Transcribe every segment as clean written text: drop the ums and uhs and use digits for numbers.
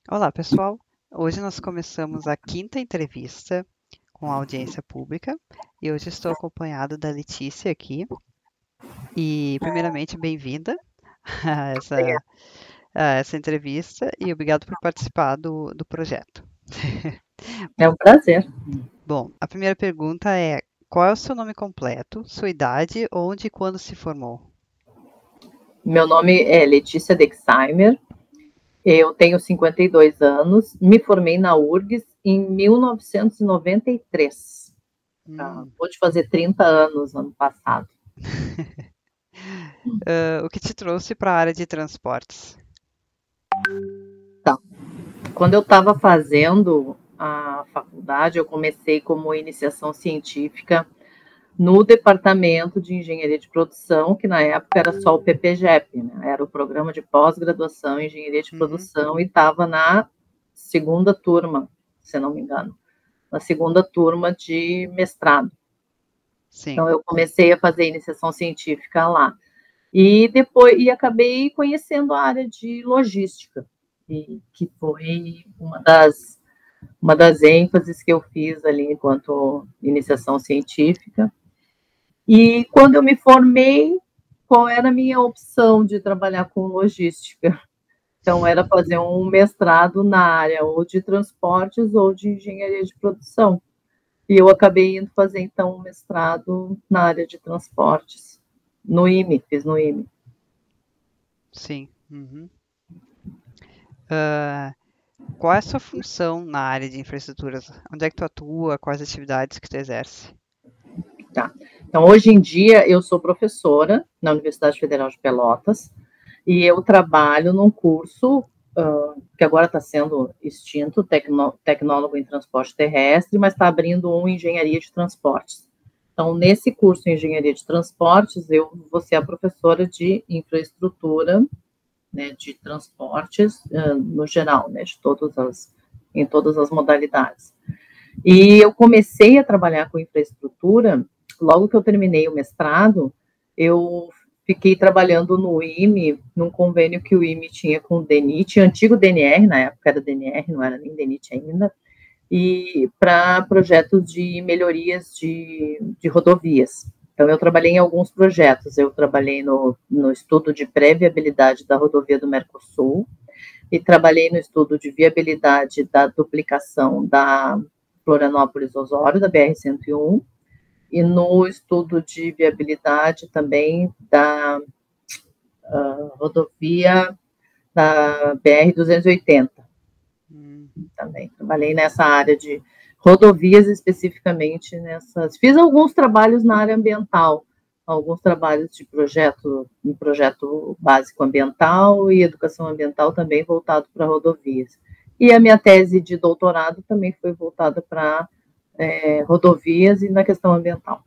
Olá, pessoal. Hoje nós começamos a quinta entrevista com a audiência pública e hoje estou acompanhado da Letícia aqui. E, primeiramente, bem-vinda a essa entrevista e obrigado por participar do projeto. É um prazer. Bom, a primeira pergunta é: qual é o seu nome completo, sua idade, onde e quando se formou? Meu nome é Letícia Dexheimer, eu tenho 52 anos, me formei na URGS em 1993. Vou fazer 30 anos ano passado. O que te trouxe para a área de transportes? Tá. Quando eu estava fazendo a faculdade, eu comecei como iniciação científica no departamento de engenharia de produção, que na época era só o PPGEP, né? Era o programa de pós-graduação em engenharia de produção, e estava na segunda turma, se não me engano, na segunda turma de mestrado. Sim. Então eu comecei a fazer iniciação científica lá. E depois acabei conhecendo a área de logística, que foi uma das ênfases que eu fiz ali enquanto iniciação científica. E quando eu me formei, qual era a minha opção de trabalhar com logística? Então, era fazer um mestrado na área ou de transportes ou de engenharia de produção. E eu acabei indo fazer, então, um mestrado na área de transportes, no IME, fiz no IME. Sim. Qual é a sua função na área de infraestruturas? Onde é que tu atua? Quais atividades que tu exerce? Tá. Então, hoje em dia, eu sou professora na Universidade Federal de Pelotas e eu trabalho num curso que agora está sendo extinto, tecnólogo em transporte terrestre, mas está abrindo um em engenharia de transportes. Então, nesse curso em engenharia de transportes, eu vou ser a professora de infraestrutura, né, de transportes no geral, né, em todas as modalidades. E eu comecei a trabalhar com infraestrutura logo que eu terminei o mestrado. Eu fiquei trabalhando no IME, num convênio que o IME tinha com o DENIT, antigo DNR, na época era DNR, não era nem DENIT ainda, e para projetos de melhorias de rodovias. Então, eu trabalhei em alguns projetos. Eu trabalhei no estudo de pré-viabilidade da rodovia do Mercosul e trabalhei no estudo de viabilidade da duplicação da Florianópolis-Osório, da BR-101, e no estudo de viabilidade também da rodovia da BR-280. Também trabalhei nessa área de rodovias, especificamente nessas. Fiz alguns trabalhos na área ambiental, alguns trabalhos de um projeto básico ambiental e educação ambiental também voltado para rodovias. E a minha tese de doutorado também foi voltada para rodovias e na questão ambiental.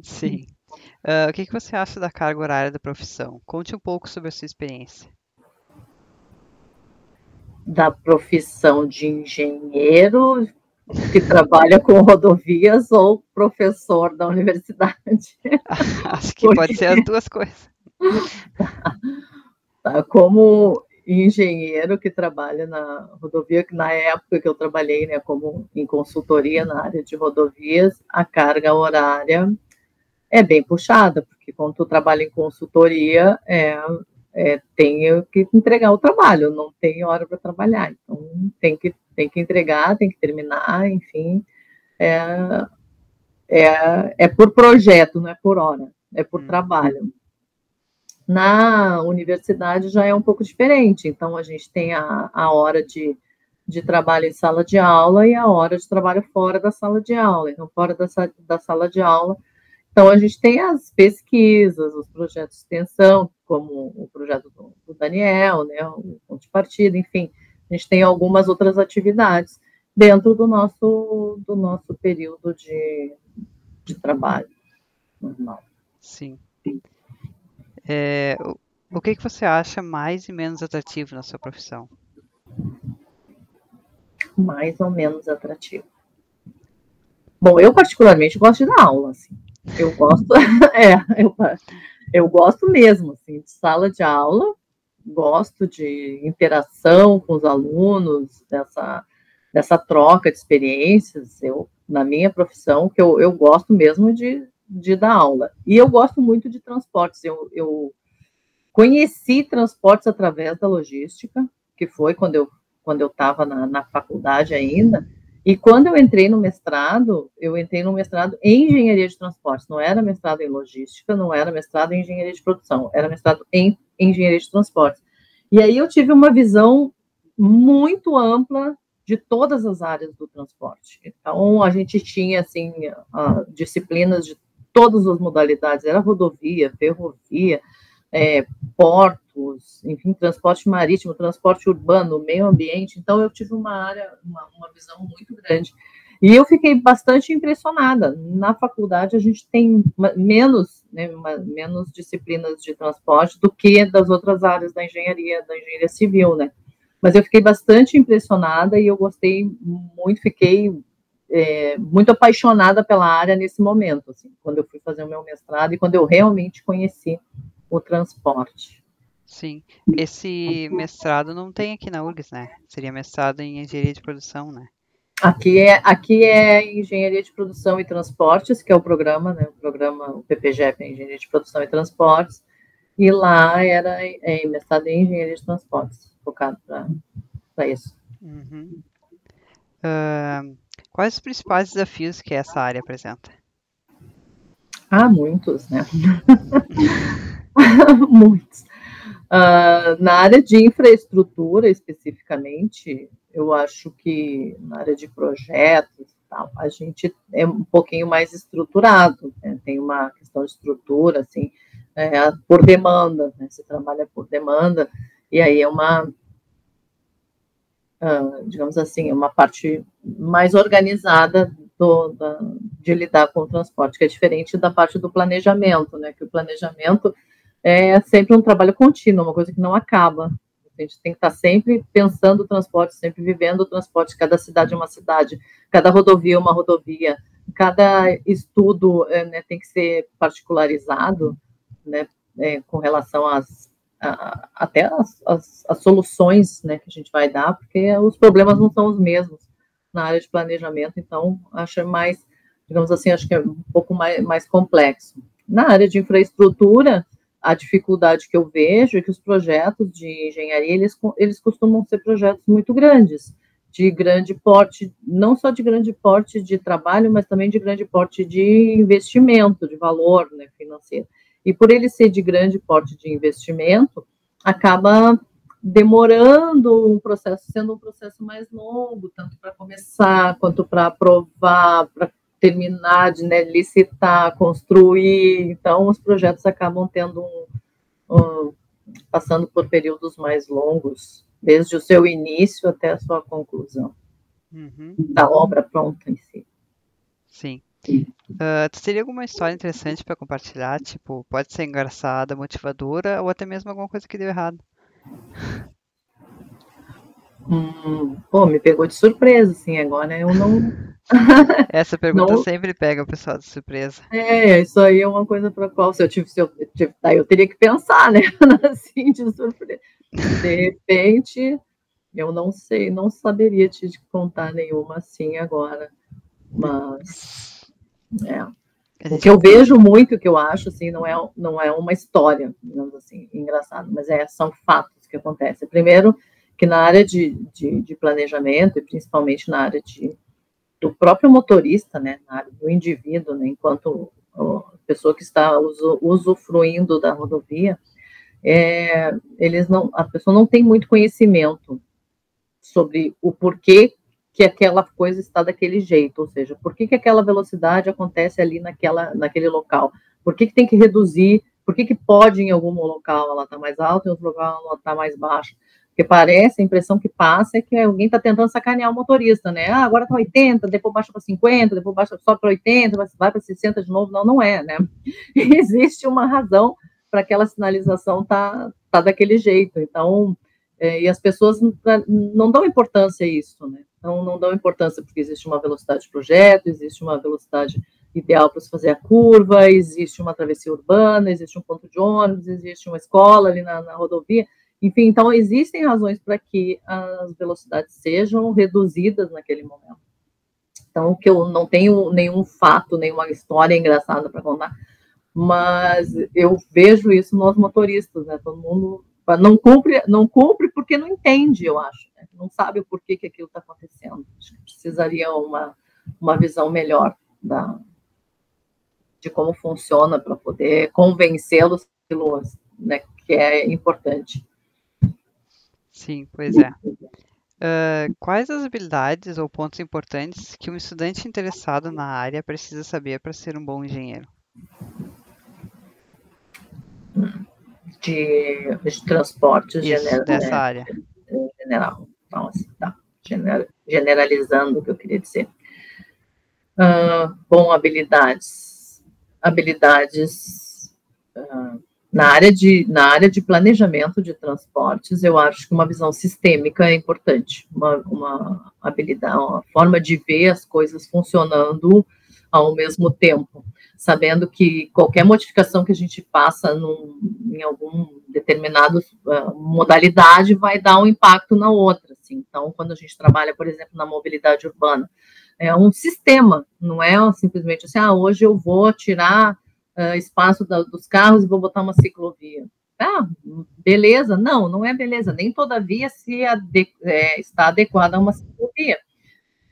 Sim. O que você acha da carga horária da profissão? Conte um pouco sobre a sua experiência. Da profissão de engenheiro que trabalha com rodovias ou professor da universidade? Acho que pode ser as duas coisas. Como engenheiro que trabalha na rodovia, que na época que eu trabalhei, né, como em consultoria na área de rodovias, a carga horária é bem puxada, porque quando tu trabalha em consultoria, tenho que entregar o trabalho, não tem hora para trabalhar, então tem que entregar, tem que terminar, enfim, é por projeto, não é por hora, é por trabalho. Na universidade já é um pouco diferente, então a gente tem a hora de trabalho em sala de aula e a hora de trabalho fora da sala de aula. Então, fora da sala de aula, então a gente tem as pesquisas, os projetos de extensão, como o projeto do Daniel, né, o ponto de partida, enfim, a gente tem algumas outras atividades dentro do nosso período de trabalho normal. Sim. O que você acha mais e menos atrativo na sua profissão? Mais ou menos atrativo. Bom, eu particularmente gosto de dar aula, assim. Eu gosto, eu gosto mesmo, assim, de sala de aula, gosto de interação com os alunos, dessa troca de experiências. Na minha profissão, que eu gosto mesmo de dar aula. E eu gosto muito de transportes. Eu conheci transportes através da logística, que foi quando eu estava na faculdade ainda. E quando eu entrei no mestrado em engenharia de transportes. Não era mestrado em logística, não era mestrado em engenharia de produção, era mestrado em engenharia de transportes. E aí eu tive uma visão muito ampla de todas as áreas do transporte. Então, a gente tinha, assim, disciplinas de todas as modalidades, era rodovia, ferrovia, portos, enfim, transporte marítimo, transporte urbano, meio ambiente. Então, eu tive uma visão muito grande. E eu fiquei bastante impressionada. Na faculdade, a gente tem menos disciplinas de transporte do que das outras áreas da engenharia civil, né? Mas eu fiquei bastante impressionada e eu gostei muito, fiquei muito apaixonada pela área nesse momento, assim, quando eu fui fazer o meu mestrado e quando eu realmente conheci o transporte. Sim. Esse mestrado não tem aqui na URGS, né? Seria mestrado em engenharia de produção, né? Aqui é Engenharia de Produção e Transportes, que é o programa, né? O PPGEP é Engenharia de Produção e Transportes, e lá era mestrado em Engenharia de Transportes, focado para isso. Uhum. Quais os principais desafios que essa área apresenta? Muitos, né? Muitos. Na área de infraestrutura, especificamente, eu acho que na área de projetos, a gente é um pouquinho mais estruturado, né? Tem uma questão de estrutura, assim, por demanda, né? Você trabalha por demanda, e aí é digamos assim, uma parte mais organizada de lidar com o transporte, que é diferente da parte do planejamento, né? Que o planejamento é sempre um trabalho contínuo, uma coisa que não acaba. A gente tem que estar sempre pensando o transporte, sempre vivendo o transporte. Cada cidade é uma cidade, cada rodovia é uma rodovia, cada estudo né, tem que ser particularizado, né, com relação até as soluções, né, que a gente vai dar, porque os problemas não são os mesmos na área de planejamento. Então, acho mais, digamos assim, acho que é um pouco mais complexo. Na área de infraestrutura, a dificuldade que eu vejo é que os projetos de engenharia, eles costumam ser projetos muito grandes, de grande porte, não só de grande porte de trabalho, mas também de grande porte de investimento, de valor, né, financeiro. E por ele ser de grande porte de investimento, acaba demorando sendo um processo mais longo, tanto para começar, quanto para aprovar, para terminar de licitar, construir. Então, os projetos acabam tendo passando por períodos mais longos, desde o seu início até a sua conclusão, da obra pronta em si. Sim. Tu teria alguma história interessante para compartilhar? Tipo, pode ser engraçada, motivadora, ou até mesmo alguma coisa que deu errado? Me pegou de surpresa, assim, agora eu não... Essa pergunta sempre pega o pessoal de surpresa. Isso aí é uma coisa para qual, daí eu teria que pensar, né, assim, de surpresa. De repente, eu não sei, não saberia te contar nenhuma assim agora, mas o que eu vejo muito, o que eu acho, assim, não é uma história, digamos assim, engraçada, mas são fatos que acontecem. Primeiro, que na área de planejamento, e principalmente na área do próprio motorista, né, na área do indivíduo, né, enquanto pessoa que está usufruindo da rodovia, a pessoa não tem muito conhecimento sobre o porquê que aquela coisa está daquele jeito, ou seja, por que aquela velocidade acontece ali naquele local, por que tem que reduzir, por que pode em algum local ela está mais alta e em outro local ela está mais baixa, porque parece, a impressão que passa é que alguém está tentando sacanear o motorista, né, agora está 80, depois baixa para 50, depois baixa só para 80, vai para 60 de novo, não é, né, existe uma razão para aquela sinalização tá daquele jeito, então E as pessoas não dão importância a isso, né? Então, não dão importância porque existe uma velocidade de projeto, existe uma velocidade ideal para se fazer a curva, existe uma travessia urbana, existe um ponto de ônibus, existe uma escola ali na rodovia. Enfim, então existem razões para que as velocidades sejam reduzidas naquele momento. Então, que eu não tenho nenhum fato, nenhuma história engraçada para contar, mas eu vejo isso nos motoristas, né? Todo mundo não cumpre porque não entende, eu acho, né? Não sabe o porquê que aquilo está acontecendo. Acho que precisaria uma visão melhor de como funciona para poder convencê-los, né, que é importante. Sim, pois é. Quais as habilidades ou pontos importantes que um estudante interessado na área precisa saber para ser um bom engenheiro? De transportes Isso, dessa área. general. Então, assim, tá. Generalizando o que eu queria dizer. Bom, habilidades. Na área de planejamento de transportes, eu acho que uma visão sistêmica é importante, uma habilidade, uma forma de ver as coisas funcionando ao mesmo tempo, sabendo que qualquer modificação que a gente passa em algum determinado modalidade vai dar um impacto na outra. Assim. Então, quando a gente trabalha, por exemplo, na mobilidade urbana, é um sistema, não é simplesmente assim, hoje eu vou tirar espaço dos carros e vou botar uma ciclovia. Beleza? Não é beleza. Nem toda via está adequada a uma ciclovia.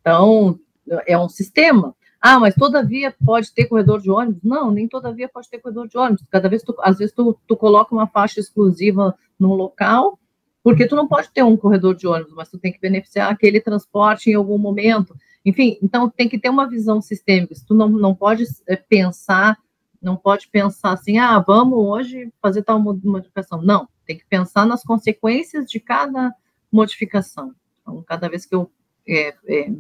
Então, é um sistema. Mas toda via pode ter corredor de ônibus? Não, nem toda via pode ter corredor de ônibus. Às vezes tu coloca uma faixa exclusiva num local, porque tu não pode ter um corredor de ônibus, mas tu tem que beneficiar aquele transporte em algum momento. Enfim, então tem que ter uma visão sistêmica. Tu não pode pensar assim, vamos hoje fazer tal modificação. Não, tem que pensar nas consequências de cada modificação. Então, cada vez que eu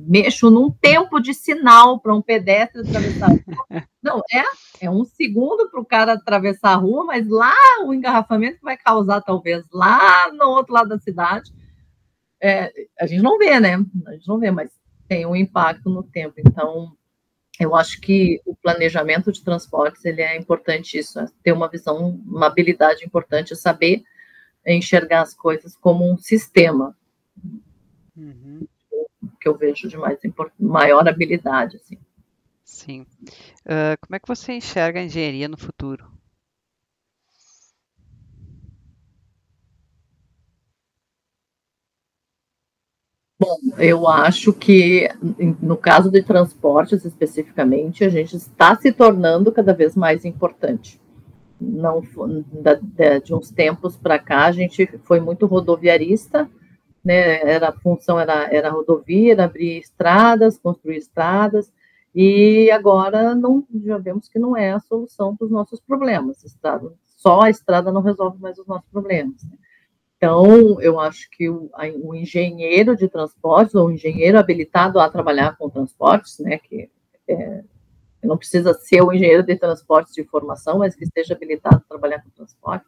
mexo num tempo de sinal para um pedestre atravessar a rua, não, é um segundo para o cara atravessar a rua, mas lá o engarrafamento que vai causar, talvez, lá no outro lado da cidade, a gente não vê, né? A gente não vê, mas tem um impacto no tempo. Então, eu acho que o planejamento de transportes, ele é importante isso, ter uma visão, uma habilidade importante, saber enxergar as coisas como um sistema. Uhum. Que eu vejo de maior habilidade, assim. Sim. Como é que você enxerga a engenharia no futuro? Bom, eu acho que, no caso de transportes especificamente, a gente está se tornando cada vez mais importante. Não, de uns tempos para cá, a gente foi muito rodoviarista, né? A função era rodovia, era abrir estradas, construir estradas, e agora já vemos que não é a solução para os nossos problemas. Só a estrada não resolve mais os nossos problemas. Né? Então, eu acho que o engenheiro de transportes, ou o engenheiro habilitado a trabalhar com transportes, né, que não precisa ser o engenheiro de transportes de formação, mas que esteja habilitado a trabalhar com transporte,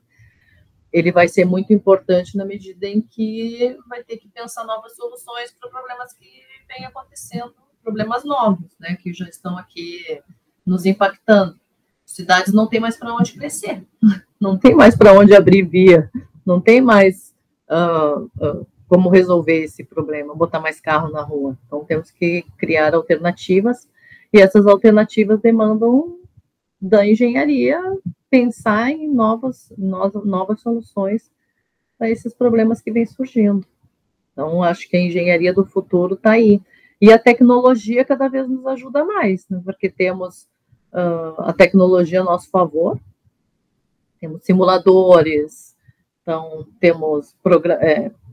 ele vai ser muito importante na medida em que vai ter que pensar novas soluções para problemas que vêm acontecendo, problemas novos, né, que já estão aqui nos impactando. Cidades não têm mais para onde crescer, não tem mais para onde abrir via, não tem mais como resolver esse problema, botar mais carro na rua. Então, temos que criar alternativas, e essas alternativas demandam da engenharia pensar em novas soluções para esses problemas que vêm surgindo. Então, acho que a engenharia do futuro está aí. E a tecnologia cada vez nos ajuda mais, né? Porque temos a tecnologia a nosso favor, temos simuladores, então temos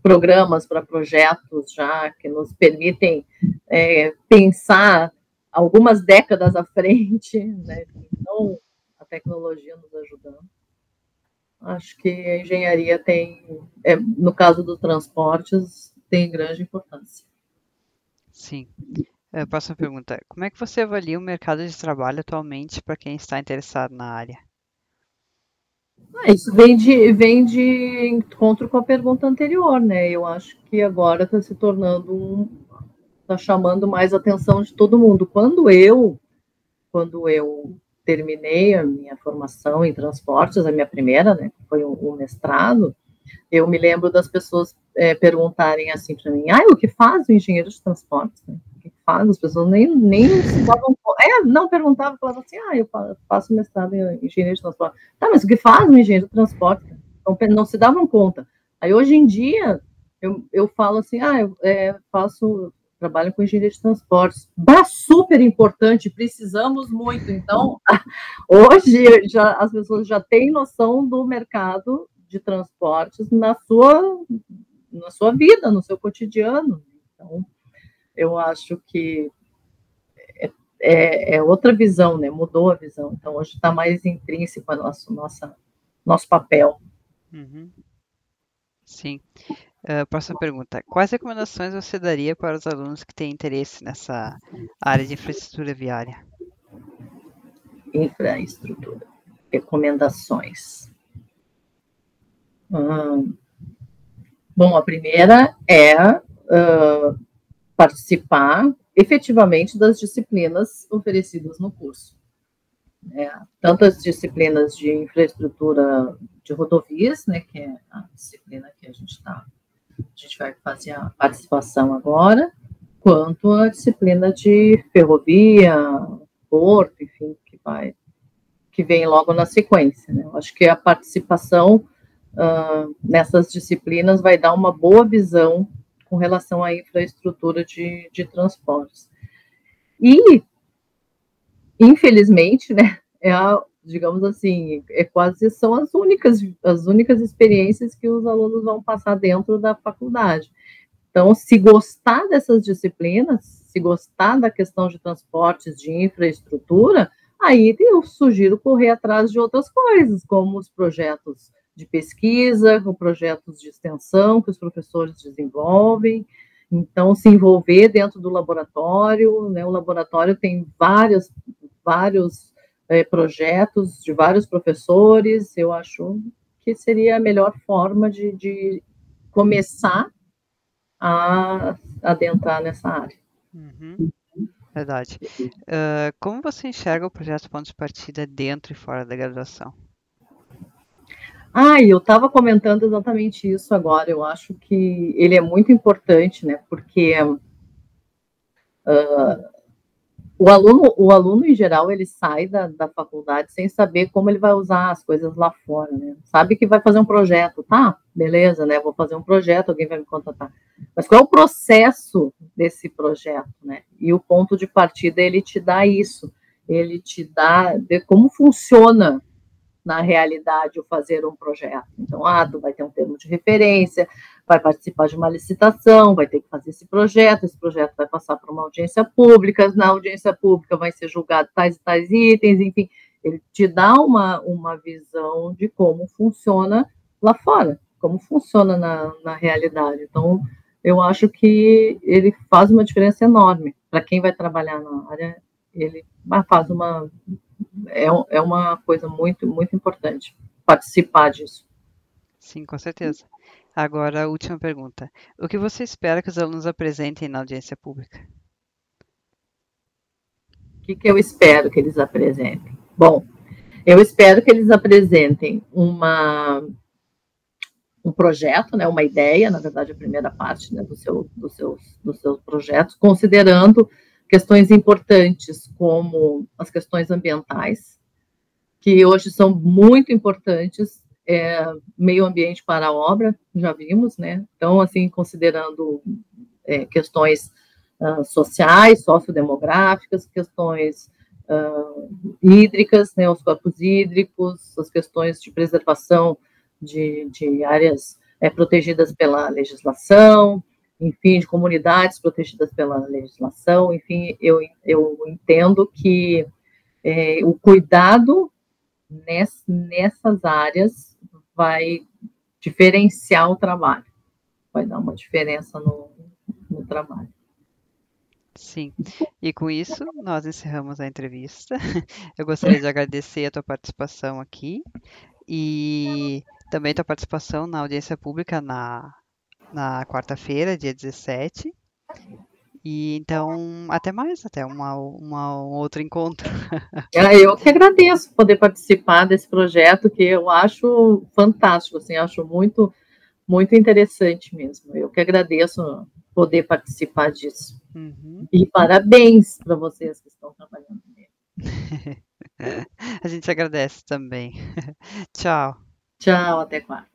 programas para projetos já que nos permitem pensar algumas décadas à frente, né? Então, a tecnologia nos ajudando. Acho que a engenharia no caso dos transportes, tem grande importância. Sim. Próxima pergunta. Como é que você avalia o mercado de trabalho atualmente para quem está interessado na área? Isso vem de encontro com a pergunta anterior, né? Eu acho que agora está se tornando está chamando mais a atenção de todo mundo. Quando eu terminei a minha formação em transportes, a minha primeira, né, foi o mestrado, eu me lembro das pessoas perguntarem assim para mim, o que faz o engenheiro de transportes? Né? O que faz? As pessoas nem se davam conta. Não perguntavam, falavam assim, eu faço mestrado em engenheiro de transportes. Tá, mas o que faz o engenheiro de transportes? Não se davam conta. Aí, hoje em dia, eu falo assim, trabalho com engenharia de transportes. Super importante, precisamos muito. Então, hoje as pessoas já têm noção do mercado de transportes na sua vida, no seu cotidiano. Então, eu acho que é outra visão, né? Mudou a visão. Então, hoje está mais intrínseco a nosso papel. Uhum. Sim. Próxima pergunta. Quais recomendações você daria para os alunos que têm interesse nessa área de infraestrutura viária? Infraestrutura. Recomendações. Bom, a primeira é participar efetivamente das disciplinas oferecidas no curso. Tanto as disciplinas de infraestrutura de rodovias, né, que é a disciplina que a gente vai fazer a participação agora, quanto a disciplina de ferrovia, porto, enfim, que vem logo na sequência. Né? Eu acho que a participação nessas disciplinas vai dar uma boa visão com relação à infraestrutura de transportes. E, infelizmente, né, digamos assim, são as únicas experiências que os alunos vão passar dentro da faculdade. Então, se gostar dessas disciplinas, se gostar da questão de transportes, de infraestrutura, aí eu sugiro correr atrás de outras coisas, como os projetos de pesquisa, com projetos de extensão que os professores desenvolvem. Então, se envolver dentro do laboratório, né? O laboratório tem vários projetos de vários professores. Eu acho que seria a melhor forma de começar a adentrar nessa área. Uhum. Verdade. Como você enxerga o projeto Ponto de Partida dentro e fora da graduação? Eu estava comentando exatamente isso agora. Eu acho que ele é muito importante, né? Porque o aluno, em geral, ele sai da faculdade sem saber como ele vai usar as coisas lá fora, né? Sabe que vai fazer um projeto, tá? Beleza, né? Vou fazer um projeto, alguém vai me contratar. Mas qual é o processo desse projeto, né? E o ponto de partida, ele te dá isso. Ele te dá como funciona na realidade o fazer um projeto. Então, tu vai ter um termo de referência, vai participar de uma licitação, vai ter que fazer esse projeto vai passar por uma audiência pública, na audiência pública vai ser julgado tais e tais itens, enfim, ele te dá uma visão de como funciona lá fora, como funciona na realidade. Então, eu acho que ele faz uma diferença enorme para quem vai trabalhar na área. Ele faz uma coisa muito, muito importante participar disso. Sim, com certeza. Agora, a última pergunta. O que você espera que os alunos apresentem na audiência pública? O que eu espero que eles apresentem? Bom, eu espero que eles apresentem um projeto, né, uma ideia, na verdade, a primeira parte, né, dos seus projetos, considerando questões importantes como as questões ambientais, que hoje são muito importantes, meio ambiente para a obra, já vimos, né? Então, assim, considerando questões sociais, sociodemográficas, questões hídricas, né, os corpos hídricos, as questões de preservação de áreas protegidas pela legislação, enfim, de comunidades protegidas pela legislação, enfim, eu entendo que o cuidado nessas áreas vai diferenciar o trabalho, vai dar uma diferença no trabalho. Sim. E com isso, nós encerramos a entrevista. Eu gostaria de agradecer a tua participação aqui e também tua participação na audiência pública na quarta-feira, dia 17. E então, até mais, até um outro encontro. Eu que agradeço poder participar desse projeto que eu acho fantástico, assim, acho muito, muito interessante mesmo. Eu que agradeço poder participar disso. Uhum. E parabéns para vocês que estão trabalhando nele. A gente agradece também. Tchau. Tchau, até quarta.